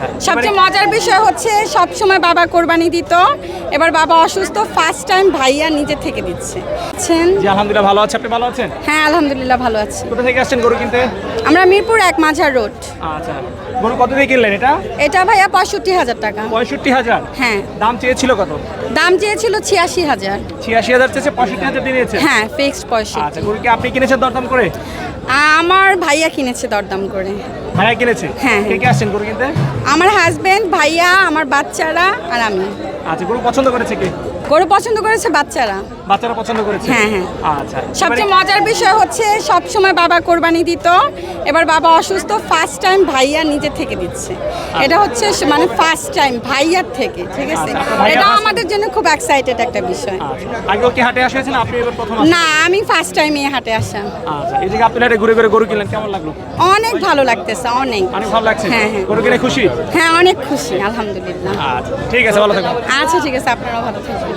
আচ্ছা সবচেয়ে মজার বিষয় হচ্ছে সব সময় বাবা কোরবানি দিত, এবার বাবা অসুস্থ, ফার্স্ট টাইম ভাইয়া নিজে থেকে দিচ্ছে। জি আলহামদুলিল্লাহ ভালো আছে, আপনি ভালো আছেন? হ্যাঁ আলহামদুলিল্লাহ ভালো আছি। কোথা থেকে আসছেন গরু কিনতে? আমরা মিরপুর 1 মাঝার রোড। আচ্ছা গরু কত দিয়ে কিনলেন এটা? এটা ভাইয়া 65,000 টাকা। 65,000? হ্যাঁ। দাম চেয়েছিল কত? দাম চেয়েছিল 86,000। 86,000 চেয়েছে, 65,000 দিয়ে নিয়েছে? হ্যাঁ ফিক্সড 65। আচ্ছা গরু কি আপনি কিনেছেন দরদাম করে? আমার ভাইয়া কিনেছে দরদাম করে। ভাইয়া কিনেছে? হ্যাঁ। কে কে আসছেন গরু কিনতে? আমার হাজবেন্ড, ভাইয়া, আমার বাচ্চারা আর আমি। আচ্ছা গরু পছন্দ করেছে কে? গরু পছন্দ করেছে বাচ্চারা। বাচ্চারা পছন্দ করেছে? হ্যাঁ, হ্যাঁ। আচ্ছা সবচেয়ে মজার বিষয় হচ্ছে সব সময় বাবা কোরবানি দিত, এবার বাবা অসুস্থ, ফার্স্ট টাইম ভাইয়া নিজে থেকে দিচ্ছে। এটা হচ্ছে মানে ফার্স্ট টাইম ভাইয়ার থেকে, ঠিক আছে? আচ্ছা, আপনার ভাইয়া এটা first- আমাদের জন্য খুব এক্সাইটেড একটা বিষয়। আচ্ছা আগেও কি হাটে আসেছেন, আপনি এবার প্রথম আসছেন? না, আমি ফার্স্ট টাইম এই হাটে আসা। আচ্ছা এই যে আপনি হাটে ঘুরে ঘুরে গরু কিনলেন, কেমন লাগলো? অনেক ভালো লাগতেছে, অনেক। অনেক ভালো লাগছে? হ্যাঁ, হ্যাঁ। গরু কিনে খুশি? হ্যাঁ অনেক খুশি আলহামদুলিল্লাহ। আচ্ছা ঠিক আছে, ভালো থাকবেন। আচ্ছা ঠিক আছে, আপনারাও ভালো থাকবেন।